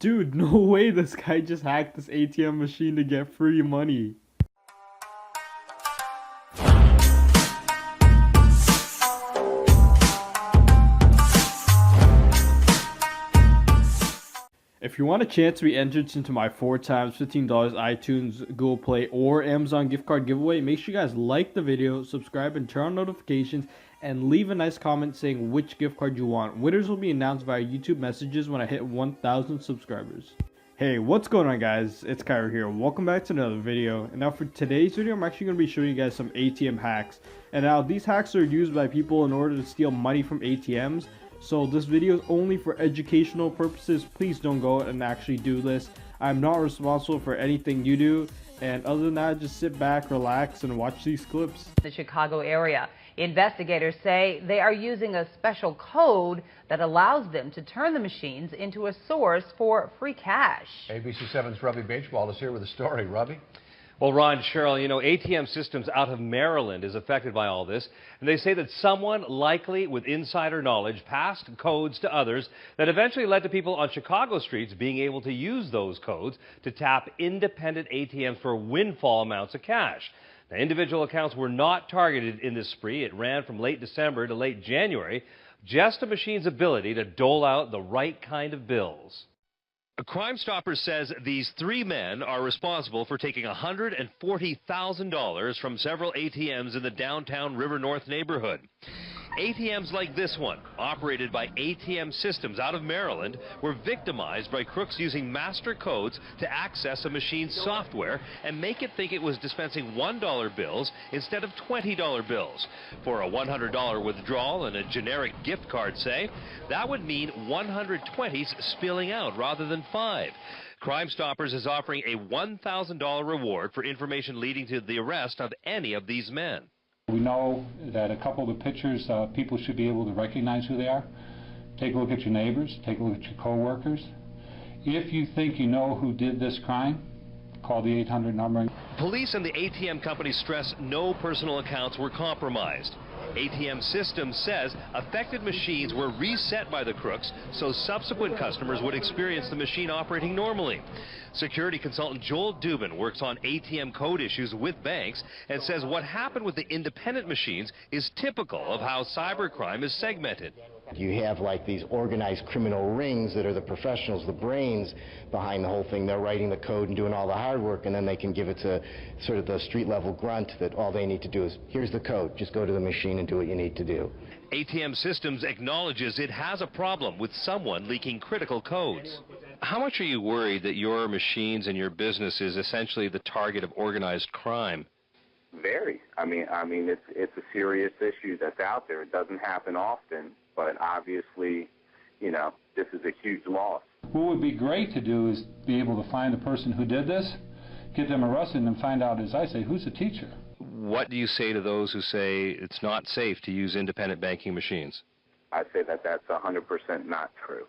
Dude, no way this guy just hacked this ATM machine to get free money. If you want a chance to be entered into my 4x $15 iTunes, Google Play, or Amazon gift card giveaway, make sure you guys like the video, subscribe, and turn on notifications, and leave a nice comment saying which gift card you want. Winners will be announced via YouTube messages when I hit 1,000 subscribers. Hey, what's going on, guys? It's Kyra here. Welcome back to another video. And now for today's video, I'm actually going to be showing you guys some ATM hacks. And now these hacks are used by people in order to steal money from ATMs. So this video is only for educational purposes. Please don't go and actually do this. I'm not responsible for anything you do. And other than that, just sit back, relax, and watch these clips. The Chicago area. Investigators say they are using a special code that allows them to turn the machines into a source for free cash. ABC 7's Robbie Beachwald is here with the story. Robbie? Well, Ron, Cheryl, you know, ATM systems out of Maryland is affected by all this, and they say that someone likely with insider knowledge passed codes to others that eventually led to people on Chicago streets being able to use those codes to tap independent ATMs for windfall amounts of cash. Now, individual accounts were not targeted in this spree. It ran from late December to late January, just a machine's ability to dole out the right kind of bills. Crime Stoppers says these three men are responsible for taking $140,000 from several ATMs in the downtown River North neighborhood. ATMs like this one, operated by ATM Systems out of Maryland, were victimized by crooks using master codes to access a machine's software and make it think it was dispensing $1 bills instead of $20 bills. For a $100 withdrawal and a generic gift card, say, that would mean 120s spilling out rather than 5. Crime Stoppers is offering a $1,000 reward for information leading to the arrest of any of these men. We know that a couple of the pictures, people should be able to recognize who they are. Take a look at your neighbors, take a look at your co-workers. If you think you know who did this crime, call the 800 number. Police and the ATM company stress no personal accounts were compromised. ATM Systems says affected machines were reset by the crooks so subsequent customers would experience the machine operating normally. Security consultant Joel Dubin works on ATM code issues with banks and says what happened with the independent machines is typical of how cybercrime is segmented. You have like these organized criminal rings that are the professionals, the brains behind the whole thing. They're writing the code and doing all the hard work, and then they can give it to sort of the street level grunt that all they need to do is, here's the code, just go to the machine and do what you need to do. ATM Systems acknowledges it has a problem with someone leaking critical codes. How much are you worried that your machines and your business is essentially the target of organized crime? Very. I mean, it's a serious issue that's out there. It doesn't happen often, but obviously, you know, this is a huge loss. What would be great to do is be able to find the person who did this, get them arrested, and find out, as I say, who's the teacher. What do you say to those who say it's not safe to use independent banking machines? I say that that's 100% not true.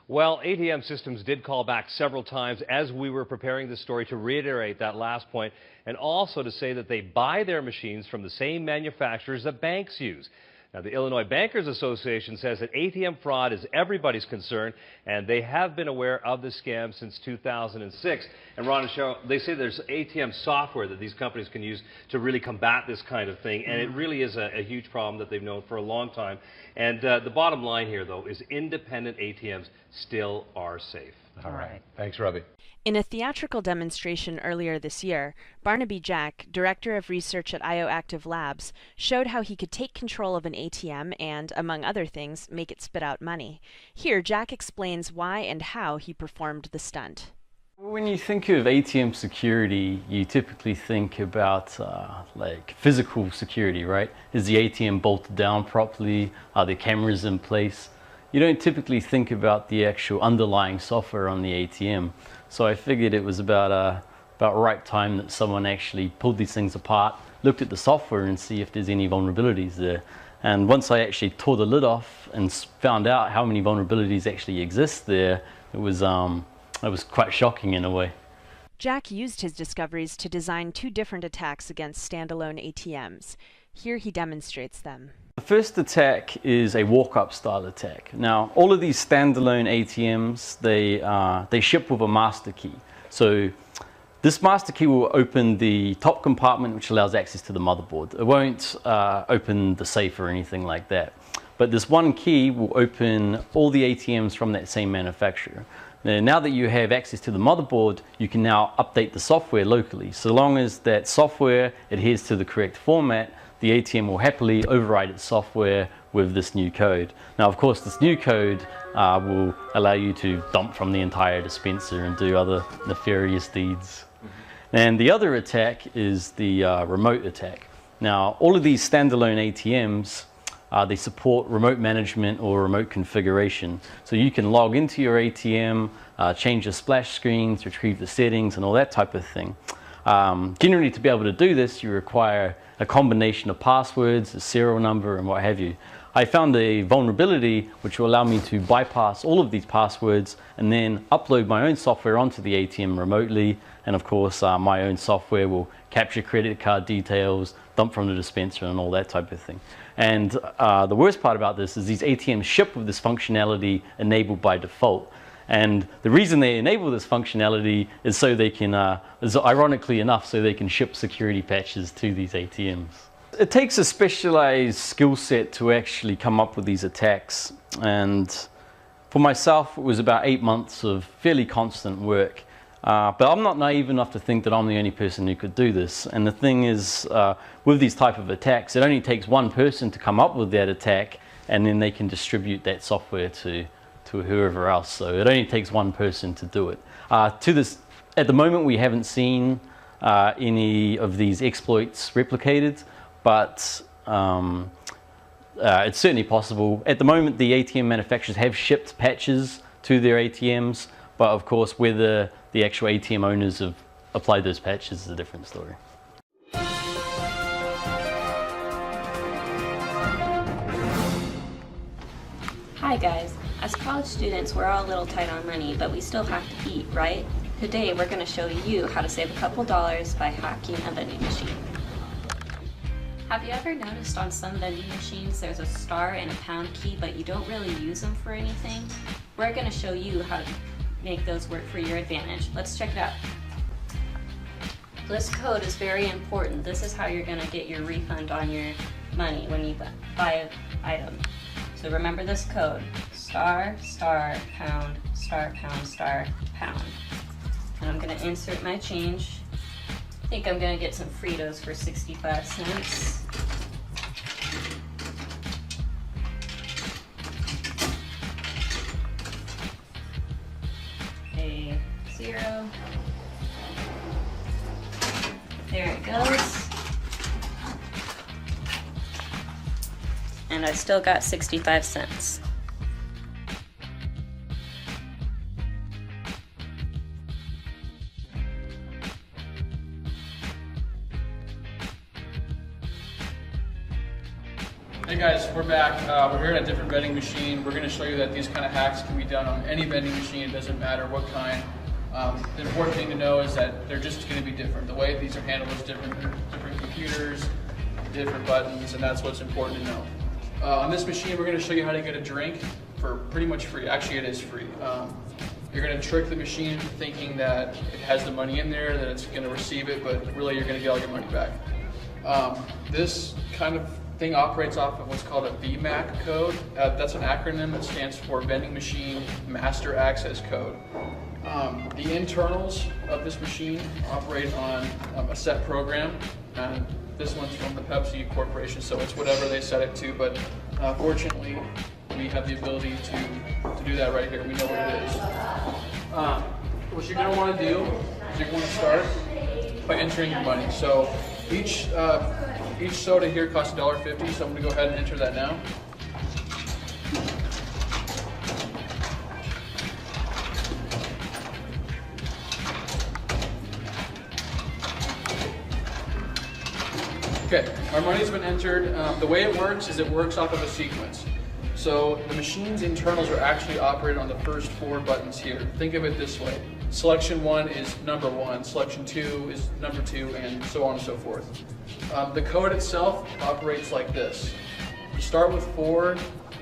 Well, ATM Systems did call back several times as we were preparing this story to reiterate that last point, and also to say that they buy their machines from the same manufacturers that banks use. Now, the Illinois Bankers Association says that ATM fraud is everybody's concern, and they have been aware of the scam since 2006. And Ron and Cheryl, they say there's ATM software that these companies can use to really combat this kind of thing, and it really is a huge problem that they've known for a long time. And the bottom line here, though, is independent ATMs still are safe. All right. Thanks, Robbie. In a theatrical demonstration earlier this year, Barnaby Jack, director of research at IOactive Labs, showed how he could take control of an ATM and, among other things, make it spit out money. Here, Jack explains why and how he performed the stunt. When you think of ATM security, you typically think about like physical security, right? Is the ATM bolted down properly? Are the cameras in place? You don't typically think about the actual underlying software on the ATM. So I figured it was about right time that someone actually pulled these things apart, looked at the software and see if there's any vulnerabilities there. And once I actually tore the lid off and found out how many vulnerabilities actually exist there, it was quite shocking in a way. Jack used his discoveries to design two different attacks against standalone ATMs. Here he demonstrates them. The first attack is a walk-up style attack. Now, all of these standalone ATMs, they ship with a master key. So this master key will open the top compartment, which allows access to the motherboard. It won't open the safe or anything like that. But this one key will open all the ATMs from that same manufacturer. Now that you have access to the motherboard, you can now update the software locally. So long as that software adheres to the correct format, the ATM will happily override its software with this new code. Now, of course, this new code will allow you to dump from the entire dispenser and do other nefarious deeds. And the other attack is the remote attack. Now, all of these standalone ATMs, they support remote management or remote configuration. So you can log into your ATM, change the splash screens, retrieve the settings, and all that type of thing. Generally, to be able to do this, you require a combination of passwords, a serial number, and what have you. I found a vulnerability which will allow me to bypass all of these passwords and then upload my own software onto the ATM remotely. And of course, my own software will capture credit card details, dump from the dispenser, and all that type of thing. And the worst part about this is these ATMs ship with this functionality enabled by default. And the reason they enable this functionality is so they can, is ironically enough, so they can ship security patches to these ATMs. It takes a specialized skill set to actually come up with these attacks. And for myself, it was about 8 months of fairly constant work. But I'm not naive enough to think that I'm the only person who could do this. And the thing is, with these type of attacks, it only takes one person to come up with that attack, and then they can distribute that software to whoever else. So it only takes one person to do it. At the moment, we haven't seen any of these exploits replicated, but it's certainly possible. At the moment, the ATM manufacturers have shipped patches to their ATMs, but of course, whether the actual ATM owners have applied those patches is a different story. Hi guys. As college students, we're all a little tight on money, but we still have to eat, right? Today, we're going to show you how to save a couple dollars by hacking a vending machine. Have you ever noticed on some vending machines there's a star and a pound key, but you don't really use them for anything? We're going to show you how to make those work for your advantage. Let's check it out. This code is very important. This is how you're going to get your refund on your money when you buy an item. So remember this code, star, star, pound, star, pound, star, pound. And I'm going to insert my change. I think I'm going to get some Fritos for 65 cents. A 0. There it goes. And I still got 65 cents. Hey guys, we're back. We're here at a different vending machine. We're going to show you that these kind of hacks can be done on any vending machine. It doesn't matter what kind. The important thing to know is that they're just going to be different. The way these are handled is different. Different computers, different buttons, and that's what's important to know. On this machine, we're going to show you how to get a drink for pretty much free. Actually, it is free. You're going to trick the machine thinking that it has the money in there, that it's going to receive it, but really you're going to get all your money back. This kind of thing operates off of what's called a VMAC code. That's an acronym that stands for Vending Machine Master Access Code. The internals of this machine operate on a set program, and this one's from the Pepsi Corporation, so it's whatever they set it to, but fortunately we have the ability to do that right here. We know what it is. What you're going to want to do is you're going to start by entering your money. So each soda here costs $1.50, so I'm going to go ahead and enter that now. Okay, our money's been entered. The way it works is it works off of a sequence. So the machine's internals are actually operated on the first 4 buttons here. Think of it this way. Selection 1 is number 1, selection 2 is number 2, and so on and so forth. The code itself operates like this. You start with 4,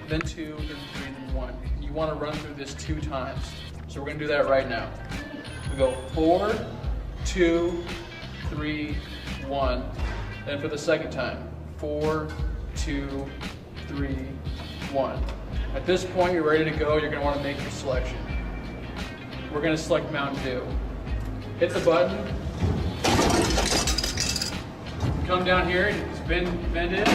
then 2, then 3, then 1. You want to run through this 2 times. So we're going to do that right now. We go 4, 2, 3, 1. Then for the second time, 4, 2, 3, 1. At this point, you're ready to go. You're going to want to make your selection. We're going to select Mountain Dew. Hit the button. Come down here, it's been vended,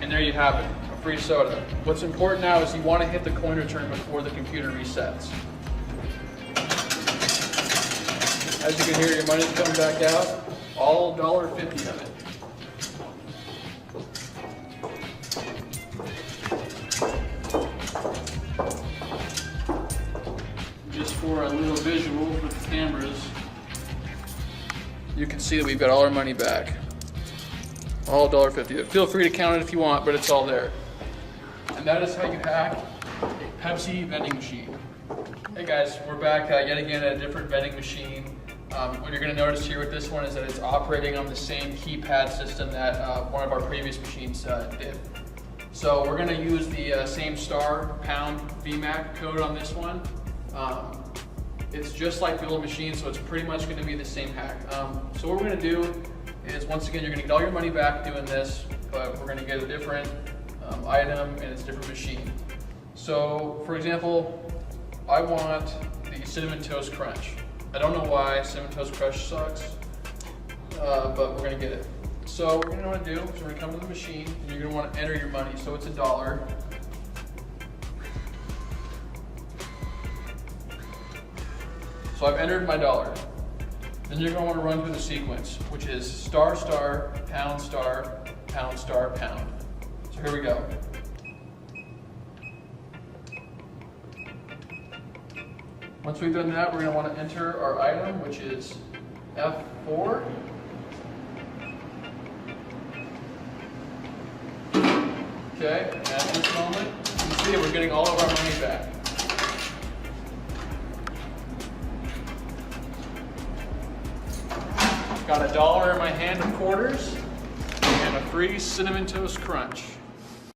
and there you have it, a free soda. What's important now is you want to hit the coin return before the computer resets. As you can hear, your money's coming back out, all $1.50 of it. Just for a little visual for the cameras, you can see that we've got all our money back. All $1.50. Feel free to count it if you want, but it's all there. And that is how you hack a Pepsi vending machine. Hey guys, we're back yet again at a different vending machine. What you're going to notice here with this one is that it's operating on the same keypad system that one of our previous machines did. So we're going to use the same star pound VMAC code on this one. It's just like the old machine, so it's pretty much going to be the same hack. So what we're going to do is, once again, you're going to get all your money back doing this, but we're going to get a different item and it's a different machine. So, for example, I want the Cinnamon Toast Crunch. I don't know why Cinnamon Toast Crunch sucks, but we're going to get it. So what you're going to want to do is we're going to come to the machine and you're going to want to enter your money. So it's $1. So I've entered my $1. Then you're going to want to run through the sequence, which is star, star, pound, star, pound, star, pound. So here we go. Once we've done that, we're going to want to enter our item, which is F4. Okay, and at this moment, you can see that we're getting all of our money back. Got $1 in my hand of quarters and a free Cinnamon Toast Crunch.